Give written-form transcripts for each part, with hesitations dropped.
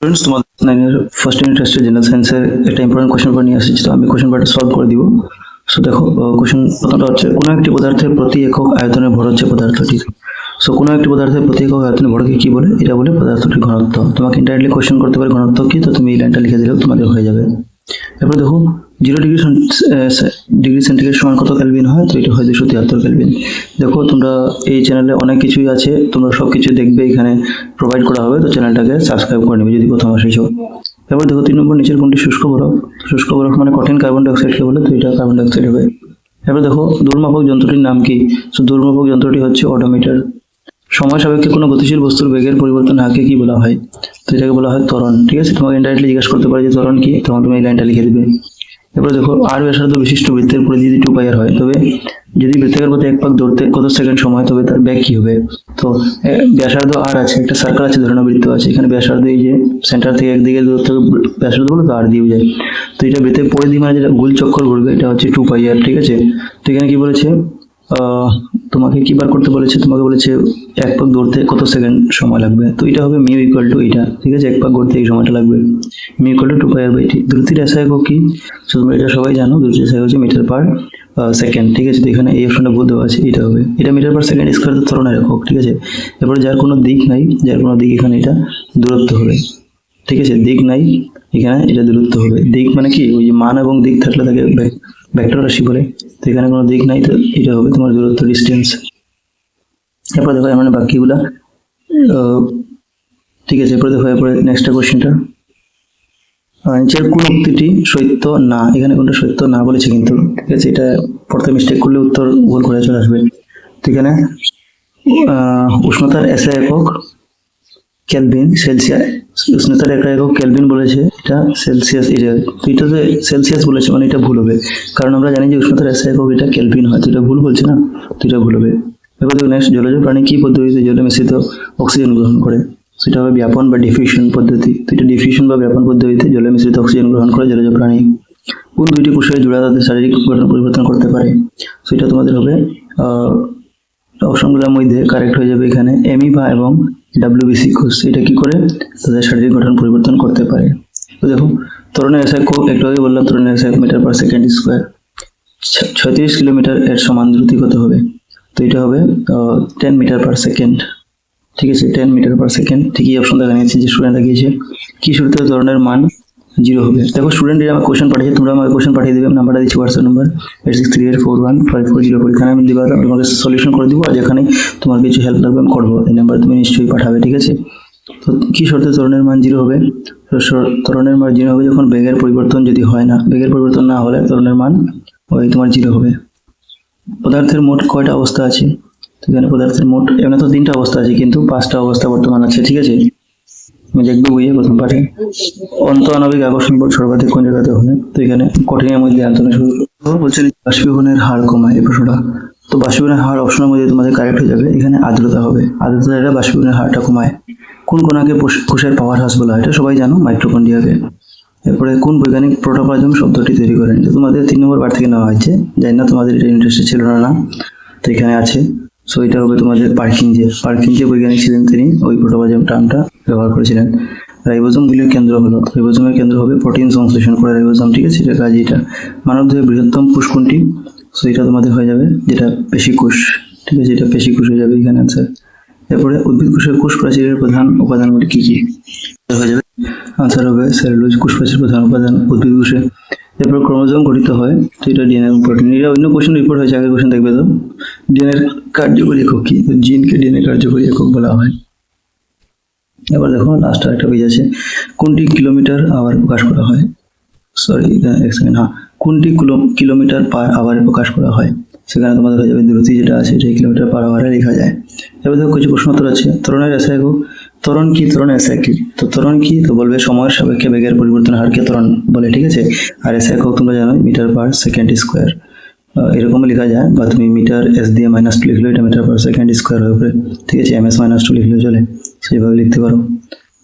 Students তোমাদের 9 এর first unit টেস্টের জেনারেল সায়েন্সের একটা ইম্পর্টেন্ট কোশ্চেন পেপার নিয়ে আসছি, তো আমি কোশ্চেন পেপারটা সলভ করে দিব। সো দেখো, কোশ্চেন প্রথমটা হচ্ছে কোনো একটি পদার্থের প্রতি একক আয়তনের ভর হচ্ছে পদার্থটি। সো কোনো একটি পদার্থের প্রতি একক আয়তনের ভরকে কি বলে? এটা বলে পদার্থটির ঘনত্ব। তোমাকে ইনডাইরেক্টলি কোশ্চেন করতে পারে ঘনত্ব কি, তো তুমি এই লাইনটা লিখে দিলেও তোমাদের হয়ে যাবে। এরপর দেখো 0 ডিগ্রি সেন্টিগ্রেড সমান কত কেলভিন হয়? তো এটা হয় 273 কেলভিন। দেখো তোমরা এই চ্যানেলে অনেক কিছুই আছে, তোমরা সব কিছু দেখবে, এখানে প্রোভাইড করা হবে, তো চ্যানেলটাকে সাবস্ক্রাইব করে নেবে যদি প্রথম আসিছো। এবার দেখো 3 নম্বর, নিচের কোনটি শুষ্ক বরফ? শুষ্ক বরফ মানে কঠিন কার্বন ডাইঅক্সাইডকে বলে, তো এটা কার্বন ডাইঅক্সাইড হবে। এবার দেখো দূরমাপক যন্ত্রটির নাম কি? তো দূরমাপক যন্ত্রটি হচ্ছে অডোমিটার। সময় সাপেক্ষে কোনো গতিশীল বস্তুর বেগের পরিবর্তন হারকে কি বলা হয়? তো এটাকে বলা হয় ত্বরণ। ঠিক আছে, তোমাকে ইনডাইরেক্টলি জিজ্ঞাসা করতে পারে যে ত্বরণ কি, তখন তুমি এই লাইনটা লিখে দিবে। এবার দেখো আর ব্যাসার্ধ বিশিষ্ট বৃত্তের পরিধি 2 পাই হয়, তবে যদি বৃত্তাকার পথে এক পাক দৌড়তে কত সেকেন্ড সময়, তবে তার বেগ কি হবে? তো ব্যাসার্ধ আর আছে, একটা সার্কেল আছে, ধরে নাও বৃত্ত আছে, এখানে ব্যাসার্ধ এই যে সেন্টার থেকে একদিকে দূরত্ব ব্যাসার্ধ বলে, তো আর দিয়ে যায়। তো এটা বৃত্তের পরিধি মানে যেটা গোল চক্কর ঘুরবে, এটা হচ্ছে 2 পাই আর। ঠিক আছে, তো এখানে কি বলেছে, তোমাকে কি বার করতে বলেছে? তোমাকে বলেছে এক পাক দৌড়তে কত সেকেন্ড সময় লাগবে, তো এটা হবে মিউ ইকুয়াল টু এটা। ঠিক আছে, এক পাক ঘুরতে এই সময়টা লাগবে, mu equal to 2 pi r by t. দ্রুতির এসআই একক কি? তোমরা এটা সবাই জানো, দ্রুতির এসআই হচ্ছে মিটার পার সেকেন্ড। ঠিক আছে, তো এখানে এই অপশনটা ভুল দেওয়া আছে, এটা হবে, এটা মিটার পার সেকেন্ড স্কয়ার ত্বরণের একক। ঠিক আছে, এরপরে যার কোনো দিক নাই, যার কোনো দিক, এখানে এটা দূরত্ব হবে। ঠিক আছে, দিক নাই, এখানে এটা দূরত্ব হবে। দিক মানে কি, ওই যে মান এবং দিক থাকলে তাকে ভেক্টর রাশি বলে, তো এখানে কোনো দিক নাই, তো এটা হবে তোমার দূরত্ব, ডিস্টেন্স। এরপর দেখো মানে বাকিগুলা ঠিক আছে। এরপর দেখো, এরপরে নেক্সট কোশ্চেনটা, নিচের কোন উক্তিটি সত্য না? এখানে কোনটা সত্য না বলেছে কিন্তু। ঠিক আছে, এটা পড়তে মিস্টেক করলে উত্তর ভুল করে চলে আসবে। তো এখানে উষ্ণতার এসআই একক কেলভিন, সেলসিয়াস। উষ্ণতার একক কেলভিন বলেছে, এটা সেলসিয়াস। এটা যে সেলসিয়াস বলেছে মানে এটা ভুল হবে, কারণ আমরা জানি যে উষ্ণতার এসআই একক এটা কেলভিন হয়, তো এটা ভুল বলছে না, তো এটা ভুল হবে। এবার দেখো নেক্সট, জলজ প্রাণী কি পদ্ধতিতে জলে মিশ্রিত অক্সিজেন গ্রহণ করে? সেটা হবে ব্যাপন বা ডিফিউশন পদ্ধতি। তো এটা ডিফিউশন বা ব্যাপন পদ্ধতিতে জলে মিশ্রিত অক্সিজেন গ্রহণ করে জলজ প্রাণী। কোন দুইটি কোষের জোড়া তাদের শারীরিক গঠন পরিবর্তন করতে পারে? সেটা তোমাদের হবে অপশনগুলোর মধ্যে কারেক্ট হয়ে যাবে এখানে এমিবা এবং ডাব্লিউবিসি কোষ। এটা কি করে? তাদের শারীরিক গঠন পরিবর্তন করতে পারে। তো দেখো ত্বরণের এসআই একটু আগে বললাম, ত্বরণের SI metre per second square. 36 kilometre এর সমান দ্রুতি কত হবে? তো এটা হবে 10 মিটার পার সেকেন্ড। ঠিক আছে, 10 মিটার পার সেকেন্ড। ঠিকই অপশন দেখা নিয়েছে যে স্টুডেন্ট দেখিয়েছে। কি শুরুতে ত্বরণের মান 0 হবে? দেখো স্টুডেন্ট আমার কোশ্চেন পাঠিয়েছে, তোমরা আমাকে কোশ্চেন পাঠিয়ে দেবে, নাম্বারটা দিচ্ছি হোয়াটসঅ্যাপ নাম্বার 8638415404। এখানে আমি দিবা, তোমাকে সলিউশন করে দিব, আর যেখানে তোমার কিছু হেল্প লাগবে আমি করবো, এই নাম্বারে তুমি নিশ্চয়ই পাঠাবে। ঠিক আছে, তো কি শর্তে ত্বরণের মান 0 হবে? ত্বরণের মান 0 হবে যখন বেগের পরিবর্তন যদি হয় না, বেগের পরিবর্তন না হলে ত্বরণের মান ওই তোমার 0 হবে। পদার্থের মোট কয়টা অবস্থা আছে? এখানে পদার্থের মোট এমনি তো 3টা অবস্থা আছে, কিন্তু 5টা অবস্থা বর্তমান আছে। ঠিক আছে, আমি দেখবো বইয়ে প্রথম পাঠে। অন্ত আণবিক আকর্ষণ বল সর্বাধিক কোন জায়গাতে হবে? তো এখানে কঠিনের মধ্যে আন্তরিক বলছে বাষ্পীভবনের হার কমায়, এই প্রশ্নটা। তো বাষ্পীভবনের হার অপশনের মধ্যে তোমাদের কারেক্ট হয়ে যাবে, এখানে আর্দ্রতা হবে। আর্দ্রতা এটা বাষ্পীভবনের হারটা কমায়। কোন কণাকে কোষের পাওয়ার হাউস বলা হয়? এটা সবাই জানো, মাইটোকন্ড্রিয়াকে। এরপরে কোন বৈজ্ঞানিক প্রোটোপ্লাজম শব্দটি তৈরি করেন? তোমাদের 3 নম্বর পার্ট থেকে নেওয়া হয়েছে, জানি না তোমাদের এটা ইন্টারেস্টেড ছিল না, তো এখানে আছে। সো এটা হবে তোমাদের পার্কিনজে। পার্কিনজে বৈজ্ঞানিক ছিলেন, তিনি ওই প্রোটোপ্লাজম টার্মটা ব্যবহার করেছিলেন। রাইবোজোমগুলির কেন্দ্র হলো, রাইবোজোমের কেন্দ্র হবে প্রোটিন সংশ্লেষণ করে রাইবোজোম। ঠিক আছে, এটা কাজ এটা। মানবদেহের বৃহত্তম কোষ কোনটি? সো এটা তোমাদের হয়ে যাবে যেটা পেশিকোষ। ঠিক আছে, এটা পেশিকোষ হয়ে যাবে এখানে আনসার। এরপরে উদ্ভিদ কোষের কোষ প্রাচীরের প্রধান উপাদানগুলি কি কি হয়ে যাবে? আনসার হবে সেলুলোজ। কোষ প্রাচীর প্রধান উপাদান উদ্ভিদ কোষে। এরপর ক্রোমোজোম গঠিত হয়, তো এটা ডিএনএ এবং প্রোটিন। এটা অন্য কোশ্চেন রিপোর্ট হয়েছে, আগের কোশ্চেন দেখবে। তো ডিএনএর কার্যকরী একক কি? জিনকে ডিএনএ কার্যকরী একক বলা হয়। এবার দেখো লাস্ট একটা পেজ আছে, কোনটি কিলোমিটার আওয়ার প্রকাশ করা হয়? সরি এক সেকেন্ড, কোনটি কিলোমিটার পার আওয়ারে প্রকাশ করা হয়? সেখানে তোমাদের হয়ে যাবে দ্রুতি যেটা আছে, এটা কিলোমিটার পার আওয়ারে লেখা যায়। এবার দেখো কিছু প্রশ্ন উত্তর আছে। ত্বরণের এসআই একক, ত্বরণ কি, ত্বরণের এসআই কি? তো ত্বরণ কি, তো বলবে সময়ের সাপেক্ষে বেগের পরিবর্তন হারকে ত্বরণ বলে। ঠিক আছে, আর এসআই একক তোমরা জানো মিটার পার সেকেন্ড স্কোয়ার, এরকম লেখা যায়, বা তুমি মিটার এস দিয়ে -2 লিখলে এটা মিটার পার সেকেন্ড স্কোয়ার হয়ে পড়ে। ঠিক আছে, ms -2 লিখলেও চলে, সেইভাবে লিখতে পারো।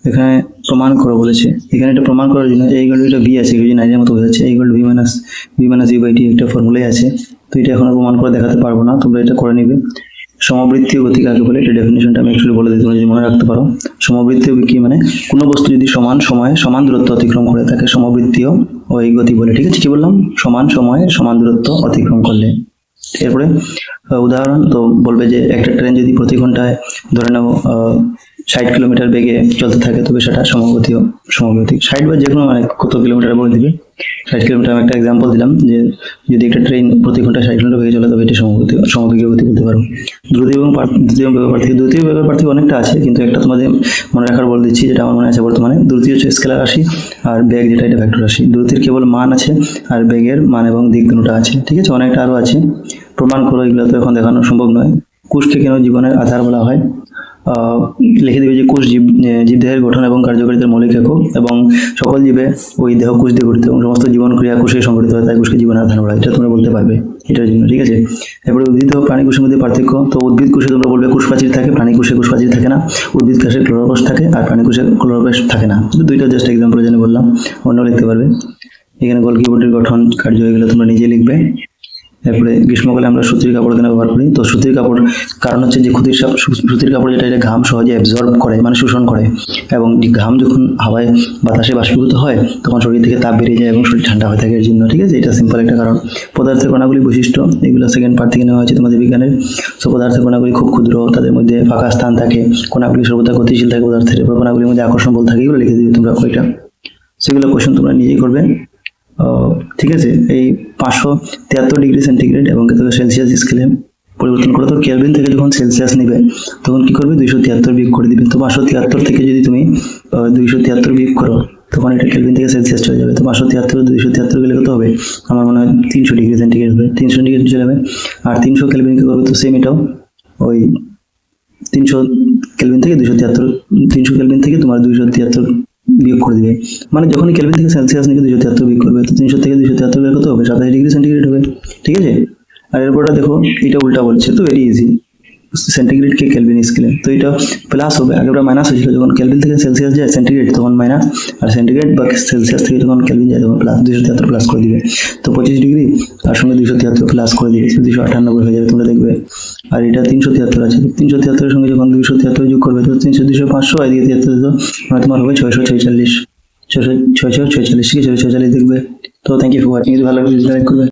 এখানে প্রমাণ করো বলেছে, এখানে এটা প্রমাণ করার জন্য এই এটা ভি আছে, নাইনের মতো বোঝাচ্ছে। এই V minus you by T একটা ফর্মুলাই আছে, তো এটা এখন প্রমাণ করে দেখাতে পারবো না, তোমরা এটা করে নিবে। সমবৃত্তীয় গতি কাকে বলে, এটা ডেফিনেশনটা আমি অ্যাকচুয়ালি বলে দিই, তোমরা যদি মনে রাখতে পারো। সমবৃত্তীয় কি মানে কোনো বস্তু যদি সমান সময়ে সমান দূরত্ব অতিক্রম করে তাকে সমবৃত্তীয় ওই গতি বলে। ঠিক আছে, কি বললাম? সমান সময়ে সমান দূরত্ব অতিক্রম করলে। এরপরে উদাহরণ তো বলবে যে একটা ট্রেন যদি প্রতি ঘন্টায় ধরে নাও 60 কিলোমিটার বেগে চলতে থাকে, তবে সেটা সমগতীয়। 60 বা যে কোনো মানে কত কিলোমিটার বলে দিবে, 60 কিলোমিটার। আমি একটা এক্সাম্পল দিলাম যে যদি একটা ট্রেন প্রতি ঘন্টায় 60 কিলোমিটার বেগে চলে তবে এটা সমবেগীয় গতি বলতে পারো। দ্রুত এবং দ্বিতীয় বেগের পার্থক্য, দ্বিতীয় বেগের পার্থক্য অনেকটা আছে, কিন্তু একটা তোমাদের মনে রাখার বলে দিচ্ছি, যেটা আমার মনে আছে বর্তমানে। দ্রুতি হচ্ছে স্কেলার রাশি আর বেগ যেটা এটা ভেক্টর রাশি। দ্রুতির কেবল মান আছে আর বেগের মান এবং দিক দুটোটা আছে। ঠিক আছে, অনেকটা আরও আছে, প্রমাণ করো, এগুলো তো এখন দেখানো সম্ভব নয়। কোষকে কেন জীবনের আধার বলা হয়? লিখে দিবে যে কোষ জীবদেহের গঠন এবং কার্যকারিতার মৌলিক একক, এবং সকল জীবে ওই দেহ কোষ দিয়ে গঠিত এবং সমস্ত জীবন ক্রিয়া কোষে সংগঠিত হয়, তাই কোষকে জীবনের আধার বলা হয়। এটা তোমরা বলতে পারবে এটার জন্য। ঠিক আছে, এরপরে উদ্ভিদ ও প্রাণী কোষের মধ্যে পার্থক্য। তো উদ্ভিদ কোষে তোমরা বলবে কোষ প্রাচীর থাকে, প্রাণী কোষে কোষ প্রাচীর থাকে না। উদ্ভিদ কোষে ক্লোরোপ্লাস্ট থাকে আর প্রাণী কোষে ক্লোরোপ্লাস্ট থাকে না। দুইটা জাস্ট এক্সাম্পল জেনে বললাম, অন্য লিখতে পারবে। এখানে গোলকি বডির গঠন, কার্য, এগুলো তোমরা নিজে লিখবে। এরপরে গ্রীষ্মকালে আমরা সুতির কাপড় কেন ব্যবহার করি? তো সুতির কাপড় কারণ হচ্ছে যে সুতির কাপড় যেটা এটা ঘাম সহজে অ্যাবজর্ব করে, মানে শোষণ করে, এবং ঘাম যখন হাওয়ায় বাতাসে বাষ্পীভূত হয় তখন শরীর থেকে তাপ বেরিয়ে যায় এবং শরীর ঠান্ডা হয়ে থাকে এর জন্য। ঠিক আছে, এটা সিম্পল একটা কারণ। পদার্থের কণাগুলি বৈশিষ্ট্য, এগুলো সেকেন্ড পার্ট থেকে নেওয়া হয়েছে তোমাদের বিজ্ঞানের। সো পদার্থের কণাগুলি খুব ক্ষুদ্র, তাদের মধ্যে ফাঁকা স্থান থাকে, কণাগুলি সর্বদা গতিশীল থাকে পদার্থের, কণাগুলির মধ্যে আকর্ষণ বল থাকে, এগুলো লিখে দিবে তোমরা কয়টা। সেগুলো কোয়েশ্চেন তোমরা নিজেই করবে। ঠিক আছে, এই 573 ডিগ্রি সেন্টিগ্রেড এবং সেলসিয়াস স্কেলে পরিবর্তন করো। তো কেলভিন থেকে যখন সেলসিয়াস নিবে তখন কি করবে? 273 বিয়োগ করে দিবে। তো 573 থেকে যদি তুমি 273 বিয়োগ করো তখন এটা কেলভিন থেকে সেলসিয়াস চলে যাবে। তো 573 273 গেলে কত হবে? আমার মনে হয় 300 ডিগ্রি সেন্টিগ্রেড হবে, 300 ডিগ্রি চলে যাবে। আর 300 কেলভিন কি করবে? তো সেম এটাও ওই 300 কেলভিন থেকে 273, 300 কেলভিন থেকে তোমার 273 বিয়োগ করে দিবে। মানে যখনই কেলভিন থেকে সেলসিয়াস নিয়ে 273 বিয়োগ করবে তো 300 থেকে 273 বের কত হবে? 27 ডিগ্রি সেন্টিগ্রেড হবে। ঠিক আছে, আর এরপরটা দেখো এটা উল্টা বলছে, তো ভেরি ইজি। সেন্টিগ্রেড কে কেলভিন স্কেলে, তো এটা প্লাস হবে। আগে ওটা মাইনাস হয়েছিল, যখন কেলভিন থেকে সেলসিয়াস যায় সেন্টিগ্রেড তখন মাইনাস, আর সেন্টিগ্রেড বা সেলসিয়াস থেকে যখন কেলভিন যায় তখন প্লাস। 273 প্লাস করে দিবে, তো 25 ডিগ্রি তার সঙ্গে 273 প্লাস করে দিবে, 298 হয়ে যাবে, তোমরা দেখবে। আর এটা 373 আছে, 373 এর সঙ্গে যখন 273 যোগ করবে তো 300 200 500, আর এদিকে 73 মানে তোমার হবে 646। 646, ঠিক আছে, 646 দেখবে। তো থ্যাংক ইউ ফর ওয়াচিং। যদি ভালো লাগে লাইক করবে।